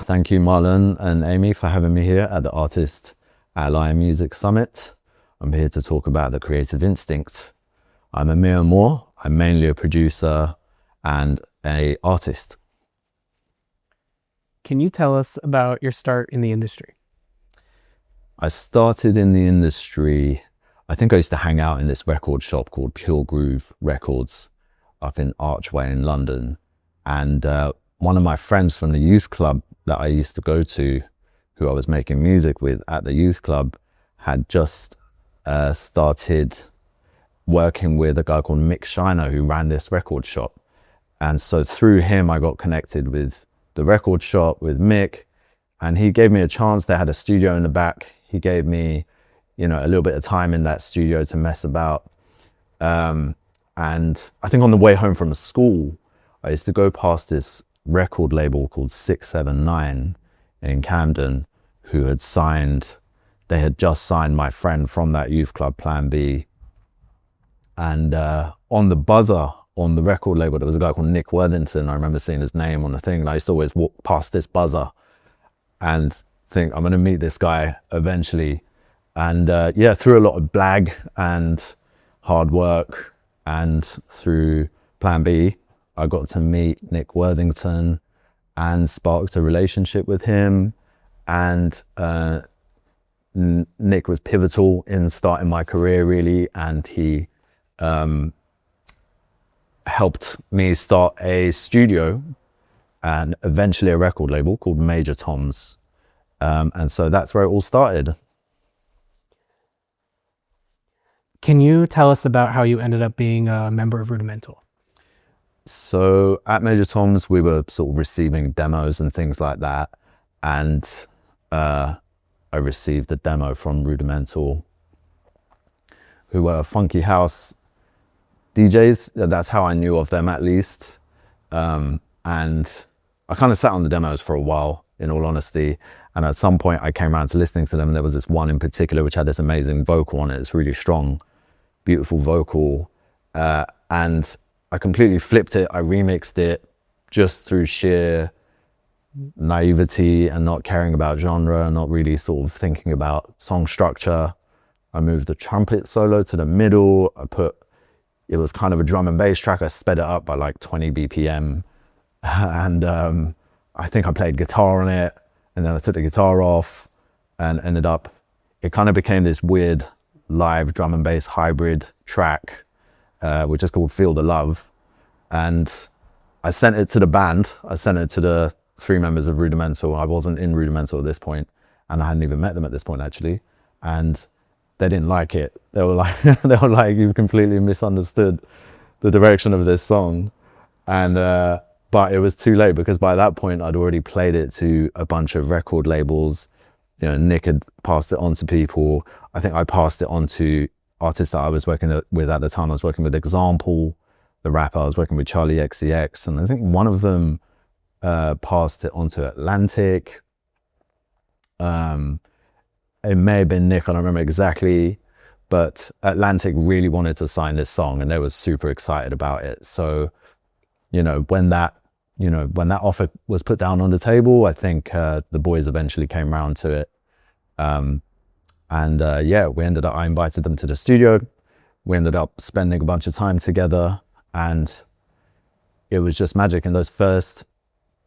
Thank you, Marlon and Amy, for having me here at the Artist Ally Music Summit. I'm here to talk about the creative instinct. I'm Amir Amor. I'm mainly a producer and an artist. Can you tell us about your start in the industry? I started in the industry, I think I used to hang out in this record shop called Pure Groove Records up in Archway in London. And one of my friends from the youth club that I used to go to, who I was making music with at the youth club, had just started working with a guy called Mick Shiner, who ran this record shop. And so through him, I got connected with the record shop, with Mick, and he gave me a chance. They had a studio in the back. He gave me, a little bit of time in that studio to mess about. And I think on the way home from school, I used to go past this record label called 679 in Camden, who had they had just signed my friend from that youth club, Plan B. And on the buzzer on the record label, there was a guy called Nick Worthington. I remember seeing his name on the thing, and I used to always walk past this buzzer and think, I'm gonna meet this guy eventually. And through a lot of blag and hard work and through Plan B, I got to meet Nick Worthington and sparked a relationship with him. And Nick was pivotal in starting my career, really, and he helped me start a studio and eventually a record label called Major Toms. And so that's where it all started. Can you tell us about how you ended up being a member of Rudimental? So at Major Toms, we were sort of receiving demos and things like that. And I received a demo from Rudimental, who were funky house DJs. That's how I knew of them, at least. And I kind of sat on the demos for a while, in all honesty. And at some point I came around to listening to them, and there was this one in particular which had this amazing vocal on it. It's really strong, beautiful vocal. And I completely flipped it. I remixed it just through sheer naivety and not caring about genre, not really sort of thinking about song structure. I moved the trumpet solo to the middle. It was kind of a drum and bass track. I sped it up by like 20 BPM. And I think I played guitar on it, and then I took the guitar off and it kind of became this weird live drum and bass hybrid track, which is called Feel the Love. And I sent it to the band. I sent it to the 3 members of Rudimental. I wasn't in Rudimental at this point, and I hadn't even met them at this point, actually. And they didn't like it. They were like, you've completely misunderstood the direction of this song. And but it was too late, because by that point I'd already played it to a bunch of record labels. Nick had passed it on to people. I think I passed it on to artists that I was working with at the time. I was working with Example, the rapper. I was working with Charlie XCX, and I think one of them passed it on to Atlantic. It may have been Nick, I don't remember exactly, but Atlantic really wanted to sign this song, and they were super excited about it. So, when that offer was put down on the table, I think the boys eventually came around to it. I invited them to the studio. We ended up spending a bunch of time together, and it was just magic. In those first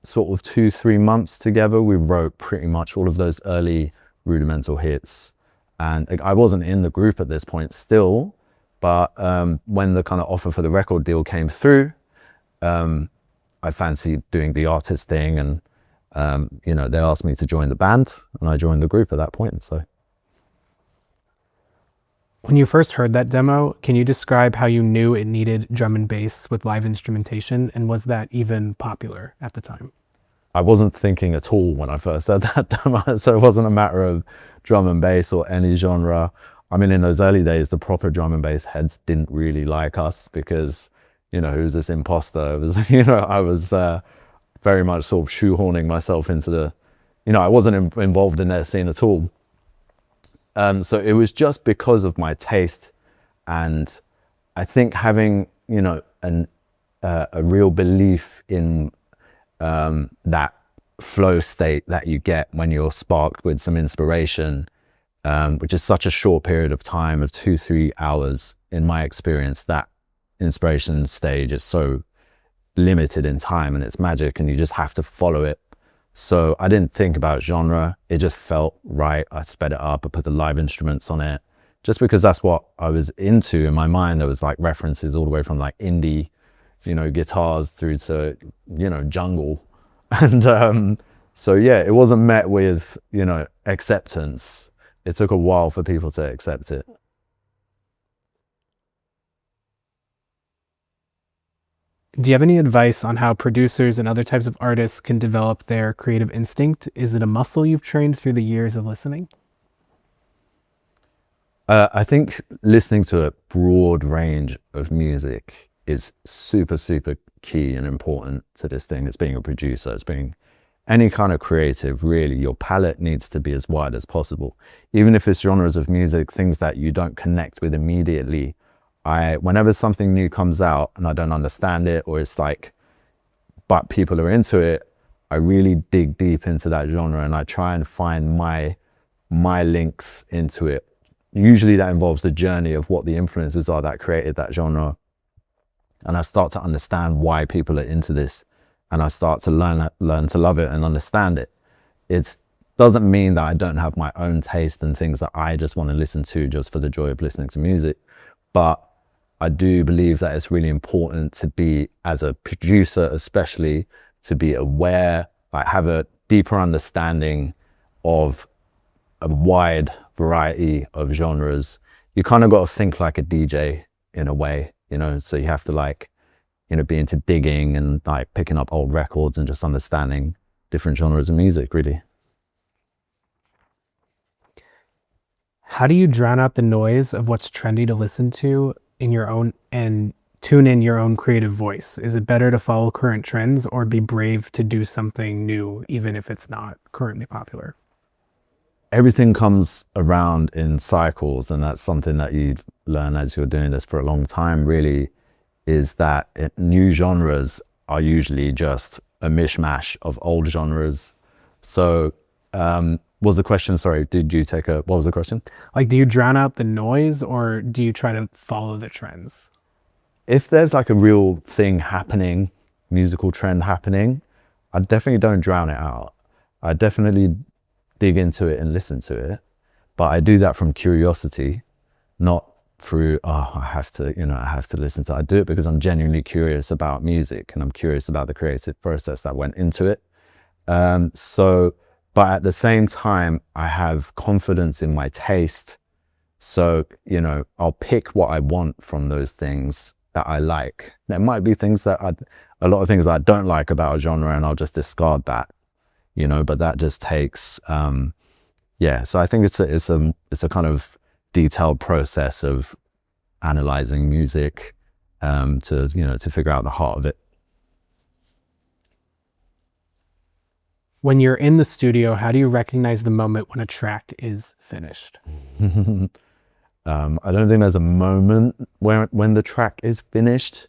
sort of 2-3 months together, we wrote pretty much all of those early Rudimental hits. And I wasn't in the group at this point still, but when the kind of offer for the record deal came through, I fancied doing the artist thing, and they asked me to join the band, and I joined the group at that point. So when you first heard that demo, can you describe how you knew it needed drum and bass with live instrumentation, and was that even popular at the time? I wasn't thinking at all when I first heard that demo, so it wasn't a matter of drum and bass or any genre. I mean, in those early days, the proper drum and bass heads didn't really like us, because who's this imposter? It was, I was very much sort of shoehorning myself into I wasn't involved in their scene at all. So it was just because of my taste, and I think having, a real belief in that flow state that you get when you're sparked with some inspiration, which is such a short period of time of 2-3 hours. In my experience, that inspiration stage is so limited in time, and it's magic, and you just have to follow it. So I didn't think about genre. It just felt right. I sped it up. I put the live instruments on it just because that's what I was into. In my mind, there was like references all the way from like indie, guitars through to, jungle. And so, yeah, it wasn't met with, acceptance. It took a while for people to accept it. Do you have any advice on how producers and other types of artists can develop their creative instinct? Is it a muscle you've trained through the years of listening? I think listening to a broad range of music is super, super key and important to this thing. It's being a producer, it's being any kind of creative, really. Your palette needs to be as wide as possible. Even if it's genres of music, things that you don't connect with immediately. Whenever something new comes out and I don't understand it, or it's like, but people are into it, I really dig deep into that genre and I try and find my links into it. Usually that involves the journey of what the influences are that created that genre. And I start to understand why people are into this, and I start to learn to love it and understand it. It doesn't mean that I don't have my own taste and things that I just want to listen to just for the joy of listening to music. But I do believe that it's really important to be, as a producer especially, to be aware, like have a deeper understanding of a wide variety of genres. You kind of got to think like a DJ in a way, so you have to like, be into digging and like picking up old records and just understanding different genres of music, really. How do you drown out the noise of what's trendy to listen to in your own and tune in your own creative voice? Is it better to follow current trends or be brave to do something new, even if it's not currently popular? Everything comes around in cycles, and that's something that you learn as you're doing this for a long time, really, is that new genres are usually just a mishmash of old genres. So was the question, sorry, what was the question? Like, do you drown out the noise or do you try to follow the trends? If there's like a real thing happening, musical trend happening, I definitely don't drown it out. I definitely dig into it and listen to it, but I do that from curiosity, not through, I have to listen to it. I do it because I'm genuinely curious about music and I'm curious about the creative process that went into it. But at the same time, I have confidence in my taste. So, I'll pick what I want from those things that I like. There might be things a lot of things that I don't like about a genre, and I'll just discard that, but that just takes, so I think it's a kind of detailed process of analyzing music, to figure out the heart of it. When you're in the studio, how do you recognize the moment when a track is finished? I don't think there's a moment when the track is finished.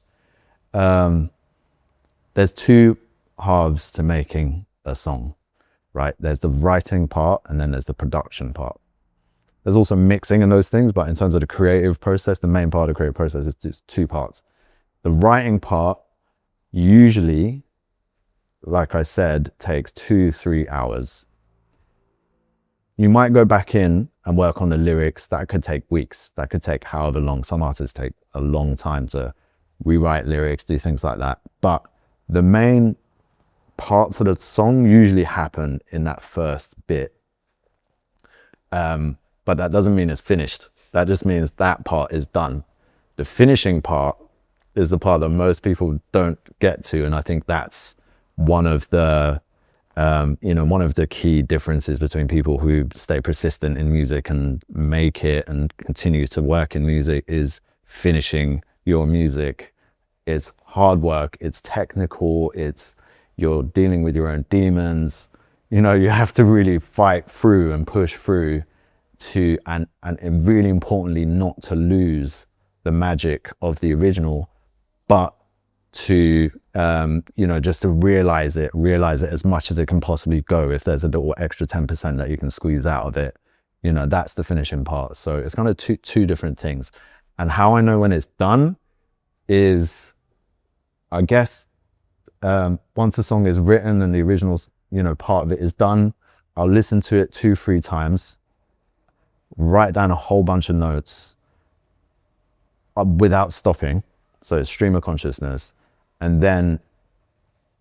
There's two halves to making a song, right? There's the writing part and then there's the production part. There's also mixing and those things, but in terms of the creative process, the main part of the creative process is just two parts. The writing part usually, like I said, takes 2-3 hours. You might go back in and work on the lyrics. That could take weeks. That could take however long. Some artists take a long time to rewrite lyrics, do things like that. But the main parts of the song usually happen in that first bit. But that doesn't mean it's finished. That just means that part is done. The finishing part is the part that most people don't get to. And I think that's one of the key differences between people who stay persistent in music and make it and continue to work in music is finishing your music. It's hard work, it's technical, you're dealing with your own demons. You have to really fight through and push through and really importantly, not to lose the magic of the original, but to just to realize it as much as it can possibly go. If there's a little extra 10% that you can squeeze out of it, that's the finishing part. So it's kind of two different things. And how I know when it's done is, I guess, once the song is written and the original part of it is done, I'll listen to it 2-3 times, write down a whole bunch of notes without stopping. So it's stream of consciousness. And then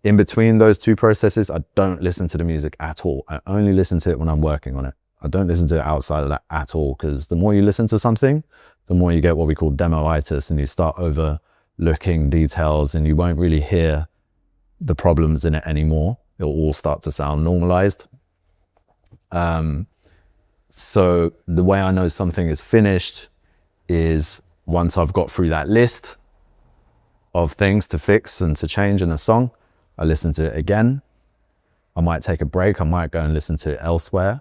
in between those two processes, I don't listen to the music at all. I only listen to it when I'm working on it. I don't listen to it outside of that at all, because the more you listen to something, the more you get what we call demoitis, and you start overlooking details and you won't really hear the problems in it anymore. It'll all start to sound normalized. So the way I know something is finished is once I've got through that list of things to fix and to change in a song, I listen to it again. I might take a break. I might go and listen to it elsewhere,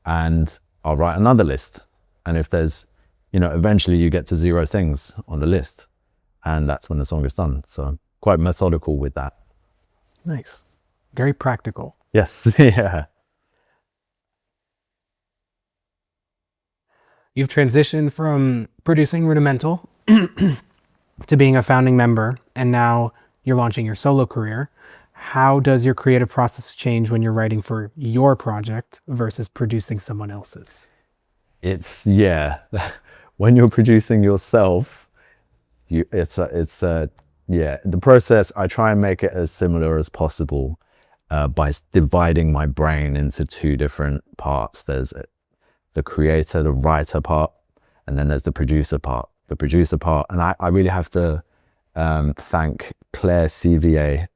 and I'll write another list. And if there's, eventually you get to 0 things on the list, and that's when the song is done. So quite methodical with that. Nice. Very practical. Yes. Yeah. You've transitioned from producing Rudimental to being a founding member, and now you're launching your solo career. How does your creative process change when you're writing for your project versus producing someone else's? It's, when you're producing yourself, the process, I try and make it as similar as possible by dividing my brain into 2 different parts. There's the creator, the writer part, and then there's the producer part. The producer part, and I really have to thank Claire CVA,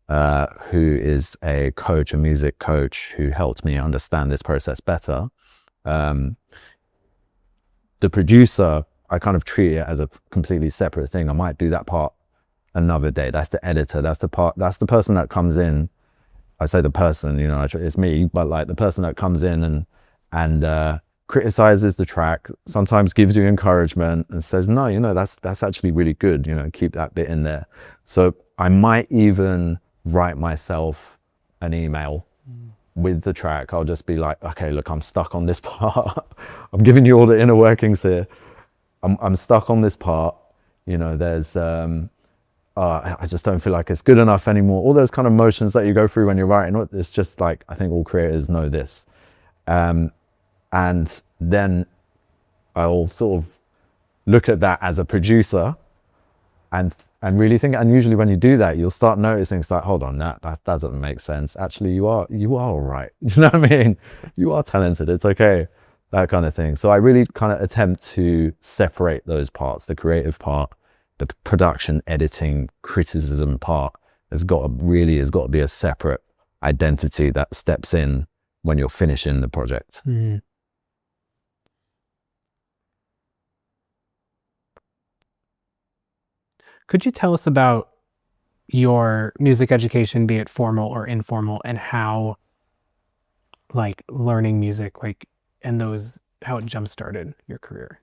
who is a music coach, who helped me understand this process better. The producer, I kind of treat it as a completely separate thing. I might do that part another day. That's the editor. That's the person that comes in. I say the person, it's me, but like the person that comes in and criticizes the track, sometimes gives you encouragement and says, no, that's actually really good, keep that bit in there. So I might even write myself an email with the track. I'll just be like, okay, look, I'm stuck on this part. I'm giving you all the inner workings here. I'm stuck on this part. There's I just don't feel like it's good enough anymore. All those kind of motions that you go through when you're writing, it's just like, I think all creators know this. And then I'll sort of look at that as a producer and really think, and usually when you do that, you'll start noticing, it's like, hold on, that doesn't make sense. Actually, you are all right. You know what I mean? You are talented. It's okay. That kind of thing. So I really kind of attempt to separate those parts, the creative part, the production, editing, criticism part has got to be a separate identity that steps in when you're finishing the project. Mm. Could you tell us about your music education, be it formal or informal, and how like learning music, like, and those, how it jump-started your career?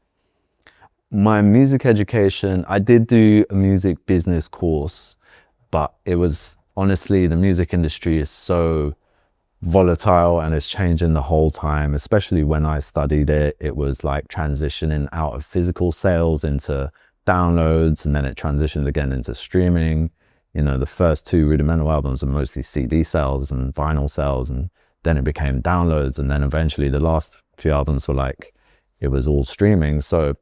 My music education, I did do a music business course, but it was, honestly, the music industry is so volatile and it's changing the whole time. Especially when I studied it, it was like transitioning out of physical sales into downloads, and then it transitioned again into streaming. The first 2 Rudimental albums were mostly CD sales and vinyl sales, and then it became downloads, and then eventually the last few albums were like, it was all streaming. So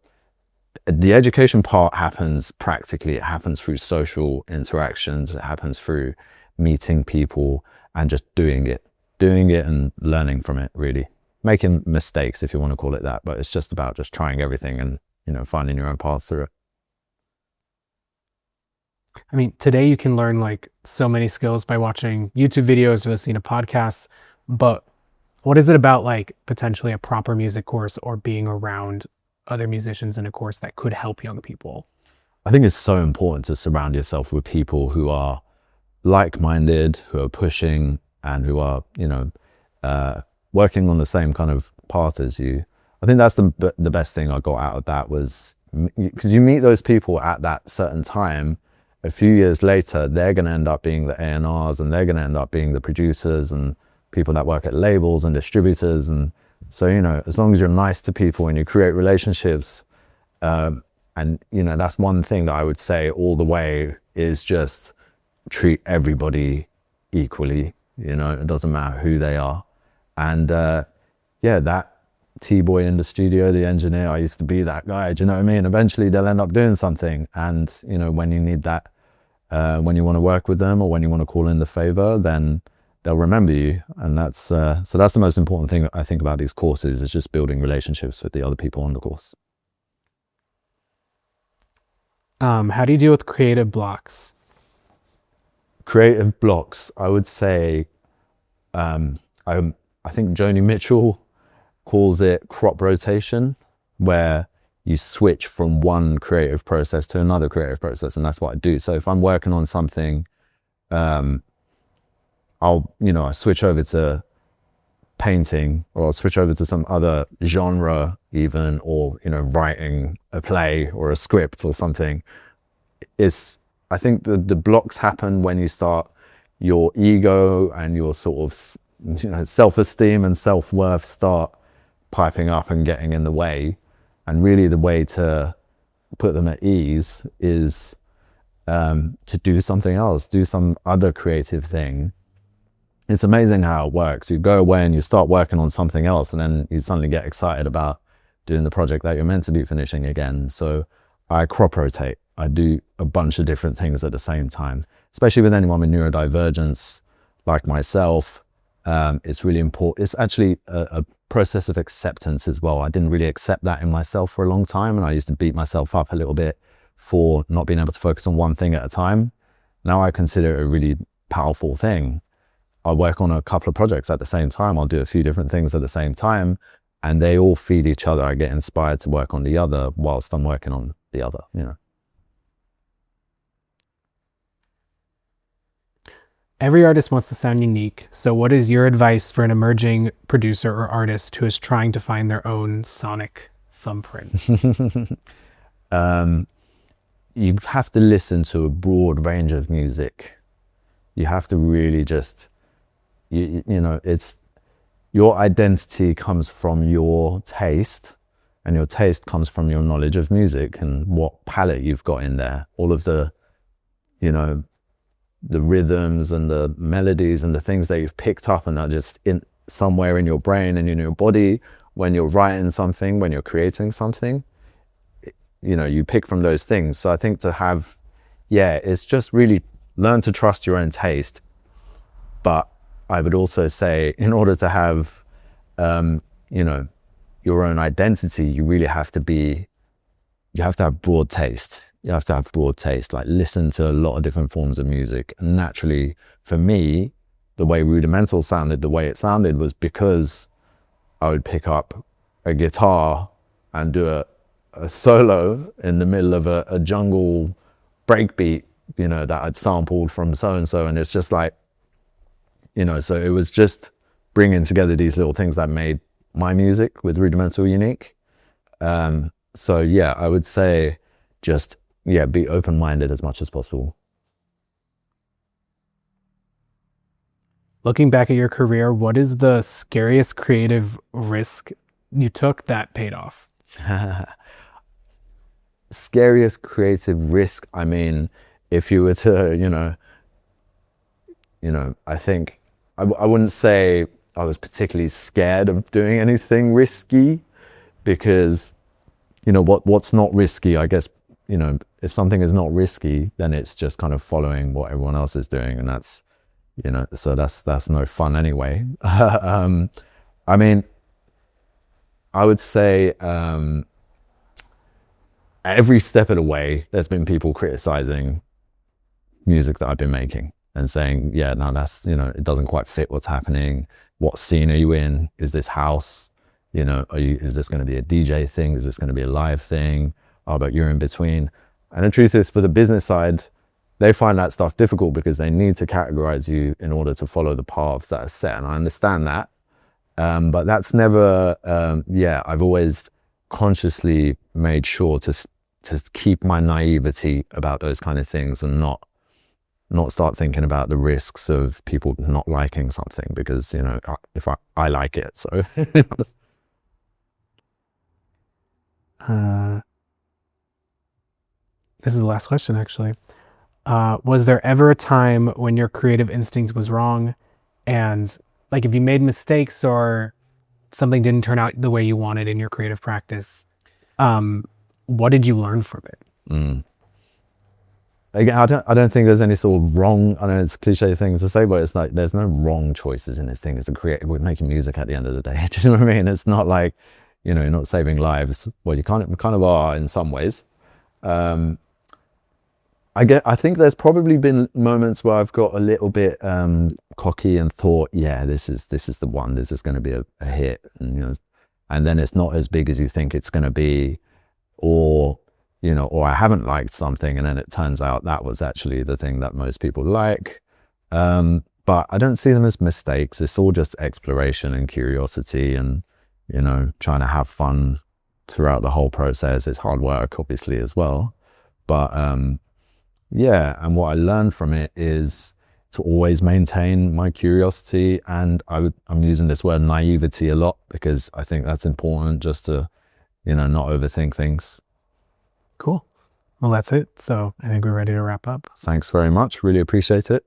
the education part happens practically, it happens through social interactions, it happens through meeting people and just doing it and learning from it, really. Making mistakes, if you want to call it that, but it's just about just trying everything and, finding your own path through it. I mean, today you can learn like so many skills by watching YouTube videos or listening to podcasts, but what is it about like potentially a proper music course or being around other musicians in a course that could help young people? I think it's so important to surround yourself with people who are like-minded, who are pushing, and who are, working on the same kind of path as you. I think that's the best thing I got out of that, was because you meet those people at that certain time, a few years later, they're going to end up being the A&Rs, and they're going to end up being the producers and people that work at labels and distributors. And so, you know, as long as you're nice to people and you create relationships, and, you know, that's one thing that I would say all the way is just treat everybody equally. You know, it doesn't matter who they are. And yeah, that T-boy in the studio, the engineer, I used to be that guy. Do you know what I mean? Eventually they'll end up doing something. And, you know, when you need that, when you want to work with them or when you want to call in the favor, then they'll remember you. And that's, so that's the most important thing I think about these courses, is just building relationships with the other people on the course. How do you deal with creative blocks? Creative blocks, I would say, I think Joni Mitchell calls it crop rotation, where you switch from one creative process to another creative process. And that's what I do. So if I'm working on something, I switch over to painting, or I'll switch over to some other genre even, or, you know, writing a play or a script or something. I think the blocks happen when you start, your ego and your sort of, you know, self-esteem and self-worth start piping up and getting in the way. And really the way to put them at ease is to do something else, do some other creative thing. It's amazing how it works. You go away and you start working on something else, and then you suddenly get excited about doing the project that you're meant to be finishing again. So I crop rotate. I do a bunch of different things at the same time, especially with anyone with neurodivergence like myself. It's really important. It's actually a process of acceptance as well. I didn't really accept that in myself for a long time, and I used to beat myself up a little bit for not being able to focus on one thing at a time. Now I consider it a really powerful thing. I work on a couple of projects at the same time. I'll do a few different things at the same time, and they all feed each other. I get inspired to work on the other whilst I'm working on the other, you know. Every artist wants to sound unique. So what is your advice for an emerging producer or artist who is trying to find their own sonic thumbprint? You have to listen to a broad range of music. You have to really just, you know, it's, your identity comes from your taste, and your taste comes from your knowledge of music and what palette you've got in there. All of the, you know, the rhythms and the melodies and the things that you've picked up and are just in somewhere in your brain and in your body when you're writing something, when you're creating something, you know, you pick from those things. So I think to have, yeah, it's just really learn to trust your own taste. But I would also say, in order to have, you know, your own identity, you really have to be, you have to have broad taste. You have to have broad taste, like listen to a lot of different forms of music. And naturally, for me, the way Rudimental sounded the way it sounded was because I would pick up a guitar and do a solo in the middle of a jungle breakbeat, you know, that I'd sampled from so-and-so. And it's just like, you know, so it was just bringing together these little things that made my music with Rudimental unique. So yeah, I would say just, yeah, be open-minded as much as possible. Looking back at your career, what is the scariest creative risk you took that paid off? Scariest creative risk, I mean, if you were to, you know, I think, I wouldn't say I was particularly scared of doing anything risky, because, you know, what's not risky, I guess, you know, if something is not risky, then it's just kind of following what everyone else is doing, and that's, you know, so that's no fun anyway. I mean, I would say every step of the way, there's been people criticizing music that I've been making and saying, yeah, no, that's, you know, it doesn't quite fit what's happening. What scene are you in? Is this house? You know, is this going to be a DJ thing? Is this going to be a live thing? Oh, but you're in between. And the truth is, for the business side, they find that stuff difficult because they need to categorize you in order to follow the paths that are set. And I understand that. But that's never, yeah, I've always consciously made sure to to keep my naivety about those kind of things and not start thinking about the risks of people not liking something, because, you know, if I like it, so. This is the last question, actually. Was there ever a time when your creative instinct was wrong, and like if you made mistakes or something didn't turn out the way you wanted in your creative practice, what did you learn from it? Again, I don't think there's any sort of wrong, I know it's a cliche thing to say, but it's like, there's no wrong choices in this thing. It's we're making music at the end of the day. Do you know what I mean? It's not like, you know, you're not saving lives. Well, you kind of are in some ways. I think there's probably been moments where I've got a little bit cocky and thought, yeah, this is the one, this is going to be a hit, and, you know, and then it's not as big as you think it's going to be, or, you know, or I haven't liked something and then it turns out that was actually the thing that most people like. But I don't see them as mistakes. It's all just exploration and curiosity, and, you know, trying to have fun throughout the whole process. It's hard work, obviously, as well. But yeah, and what I learned from it is to always maintain my curiosity, and I'm using this word naivety a lot because I think that's important, just to, you know, not overthink things. Cool. Well, that's it. So I think we're ready to wrap up. Thanks very much. Really appreciate it.